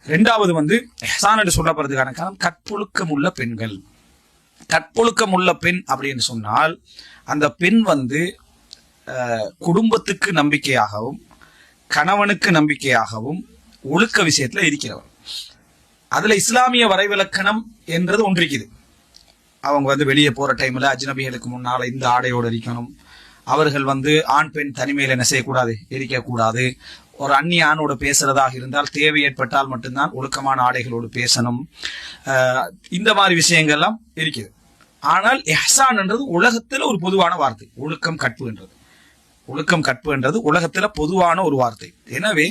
இரண்டாவது வந்து இஹ்சான் என்று சொல்லப்படுறதுக்கான காரணம் கற்பொழுக்கம் உள்ள பெண்கள். கற்பொழுக்கம் உள்ள பெண் அப்படின்னு சொன்னால் அந்த பெண் வந்து குடும்பத்துக்கு நம்பிக்கையாகவும் கணவனுக்கு நம்பிக்கையாகவும் ஒழுக்க விஷயத்துல இருக்கிறவர். அதுல இஸ்லாமிய வரைவிலக்கணம் என்றது ஒன்று இருக்குது. அவங்க வந்து வெளியே போற டைம்ல அஜ்னபிகளுக்கு முன்னால இந்த ஆடையோடு இருக்கணும். அவர்கள் வந்து ஆண் பெண் தனிமையில என்ன செய்யக்கூடாது, இருக்கக்கூடாது. ஒரு அந்நிய ஆணோடு பேசுறதாக இருந்தால் தேவை ஏற்பட்டால் மட்டும்தான் ஒழுக்கமான ஆடைகளோடு பேசணும். இந்த மாதிரி விஷயங்கள்லாம் இருக்குது. ஆனால் இஹ்சான் என்றது உலகத்துல ஒரு பொதுவான வார்த்தை. ஒழுக்கம் கற்பு என்றது, ஒழுக்கம் கற்பு என்றது உலகத்துல பொதுவான ஒரு வார்த்தை. எனவே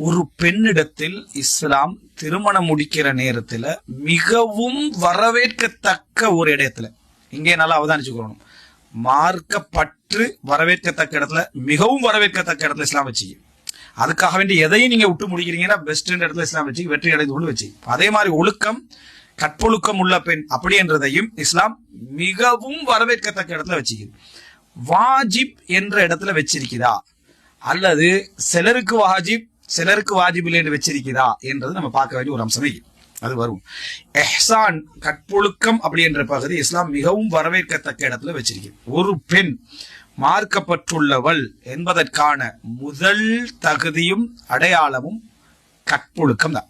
ஒரு பெண்ணிடத்தில் இஸ்லாம் திருமணம் முடிக்கிற நேரத்துல மிகவும் வரவேற்கத்தக்க ஒரு இடத்துல, இங்கே நல்லா அவதானிச்சுக்கணும், மார்க்கப்பற்று வரவேற்கத்தக்க இடத்துல, மிகவும் வரவேற்கத்தக்க இடத்துல இஸ்லாம் வச்சு. அதுக்காக வேண்டி எதையும் நீங்க விட்டு முடிக்கிறீங்கன்னா பெஸ்ட் இடத்துல இஸ்லாம் வச்சு வெற்றி அடைந்து கொண்டு வச்சு. அதே மாதிரி ஒழுக்கம் கற்பொழுக்கம் உள்ள பெண் அப்படி என்றதையும் இஸ்லாம் மிகவும் வரவேற்கத்தக்க இடத்துல வச்சுக்குது. வாஜிப் என்ற இடத்துல வச்சிருக்குதா அல்லது சிலருக்கு வாஜிப் சிலருக்கு வாஜிப் இல்லை என்று வச்சிருக்குதா என்றது நம்ம பார்க்க வேண்டிய ஒரு அம்சமே அது வரும். இஹ்சான் கற்பொழுக்கம் அப்படி என்ற பகுதி இஸ்லாம் மிகவும் வரவேற்கத்தக்க இடத்துல வச்சிருக்கு. ஒரு பெண் மார்க்கப்பட்டுள்ளவள் என்பதற்கான முதல் தகுதியும் அடையாளமும் கற்பொழுக்கம் தான்.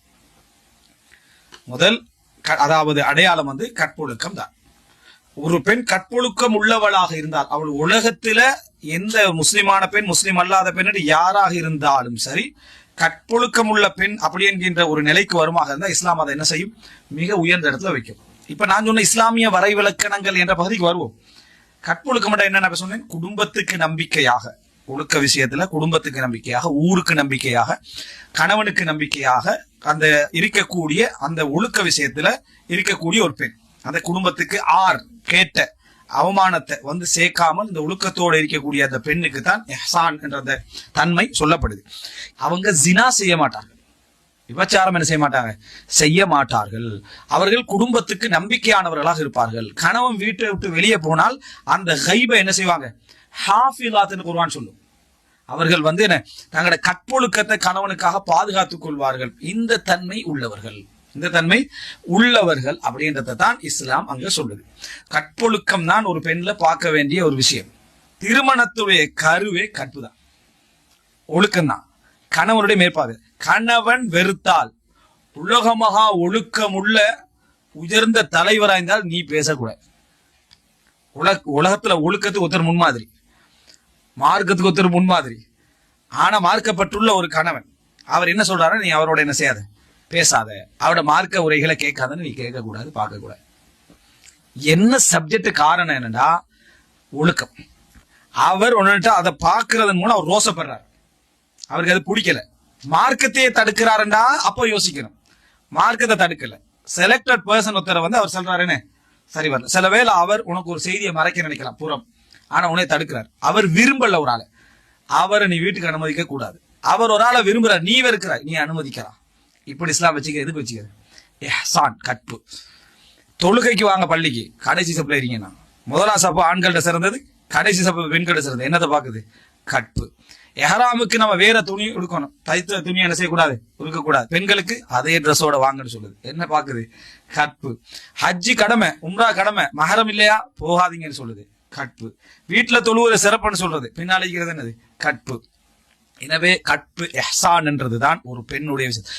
முதல் அதாவது அடையாளம் வந்து கற்பொழுக்கம் தான். ஒரு பெண் கற்பொழுக்கம் உள்ளவளாக இருந்தால், அவள் உலகத்துல எந்த முஸ்லிமான பெண் முஸ்லிம் அல்லாத பெண் யாராக இருந்தாலும் சரி, கற்பொழுக்கம் உள்ள பெண் அப்படி என்கின்ற ஒரு நிலைக்கு வருமாக இருந்தால் இஸ்லாம் அதை என்ன செய்யும், மிக உயர்ந்த இடத்துல வைக்கும். இப்ப நான் சொன்ன இஸ்லாமிய வரைவிலக்கணங்கள் என்ற பகுதிக்கு வருவோம். கற்பொழுக்கம் என்ன சொன்னேன், குடும்பத்துக்கு நம்பிக்கையாக, ஒழுக்க விஷயத்துல குடும்பத்துக்கு நம்பிக்கையாக, ஊருக்கு நம்பிக்கையாக, கணவனுக்கு நம்பிக்கையாக அந்த இருக்கக்கூடிய அந்த ஒழுக்க விஷயத்துல இருக்கக்கூடிய ஒரு பெண், அந்த குடும்பத்துக்கு கேட்ட அவமானத்தை வந்து சேர்க்காமல் இந்த ஒழுக்கத்தோடு இருக்கக்கூடிய அந்த பெண்ணுக்கு தான் இஹ்சான் என்ற அந்த தன்மை சொல்லப்படுது. அவங்க ஜினா செய்ய மாட்டார்கள், விபச்சாரம் என்ன செய்ய மாட்டாங்க, செய்ய மாட்டார்கள். அவர்கள் குடும்பத்துக்கு நம்பிக்கையானவர்களாக இருப்பார்கள். கணவன் வீட்டை விட்டு வெளியே போனால் அந்த கைபை என்ன செய்வாங்க, ஹாஃபிலாத்னு குர்ஆன் சொல்லும். அவர்கள் வந்து என்ன, தங்களோட கற்பொழுக்கத்தை கணவனுக்காக பாதுகாத்துக் கொள்வார்கள். இந்த தன்மை உள்ளவர்கள், இந்த தன்மை உள்ளவர்கள் அப்படின்றத தான் இஸ்லாம் அங்க சொல்லுது. கற்பொழுக்கம் தான் ஒரு பெண்ல பார்க்க வேண்டிய ஒரு விஷயம். திருமணத்துடைய கருவே கற்பு தான், ஒழுக்கம் தான், கணவனுடைய மேற்பார்வை. கணவன் வெறுத்தால், உலகமகா ஒழுக்கம் உள்ள உயர்ந்த தலைவராய்ந்தால் நீ பேசக்கூடாது. உலகத்துல ஒழுக்கத்துக்கு ஒருத்தர் முன்மாதிரி, மார்க்கத்துக்கு ஒருத்தர் முன்மாதிரி. ஆனா மார்க்கப்பட்டுள்ள ஒரு கணவன் அவர் என்ன சொல்றாரு, நீ அவரோட என்ன செய்யாத, பேசாத, அவரோட மார்க்க உரைகளை கேட்காதன்னு நீ கேட்க கூடாது, பார்க்க கூடாது. என்ன சப்ஜெக்ட் காரணம் என்னன்னா ஒழுக்கம். அவர் ஒன்னுட்டு அதை பார்க்கறதன் மூலம் அவர் ரோசப்படுறார், அவருக்கு அது பிடிக்கல. மார்க்கத்தையே தடுக்கிறாருண்டா அப்போ யோசிக்கணும். மார்க்கத்தை தடுக்கல, செலக்டட் பர்சன் ஒருத்தரை வந்து அவர் சொல்றாருன்னு சரி வரல. சில வேளை அவர் உனக்கு ஒரு செய்தியை மறைக்க நினைக்கலாம் புறம், ஆனா உன்னை தடுக்கிறார். அவர் விரும்பல ஒரு ஆளை, அவரை நீ வீட்டுக்கு அனுமதிக்க கூடாது. அவர் ஒரு ஆளை விரும்புறார், நீ வெறுக்கிறாய், நீ அனுமதிக்கலாம். இப்படி இஸ்லாம் வச்சுக்க, எதுக்கு வச்சுக்க, இஹ்சான் கற்பு. தொழுகைக்கு வாங்க பள்ளிக்கு, கடைசி சப்ல இருக்கீங்கன்னா முதலாம் சப்பு ஆண்கள்ட்ட சிறந்தது, கடைசி சப்பு பெண்கள்ட்ட சிறந்தது. என்னத்தை பாக்குது, கற்பு. எஹராமுக்கு நம்ம வேற துணி உடுக்கணும், தைத்த துணி என்ன செய்யக்கூடாது, உடுக்கக்கூடாது. பெண்களுக்கு அதே ட்ரெஸ்ஸோட வாங்கன்னு சொல்லுது. என்ன பாக்குது, கற்பு. ஹஜ்ஜி கடமை, உம்ரா கடமை, மஹரம் இல்லையா போகாதீங்கன்னு சொல்லுது, கற்பு. வீட்டுல தொழுவுற சிறப்புன்னு சொல்றது, பின்னாலிக்கிறது என்னது, கற்பு. எனவே கற்பு இஹ்சான் என்றதுதான் ஒரு பெண்ணுடைய விஷயம்.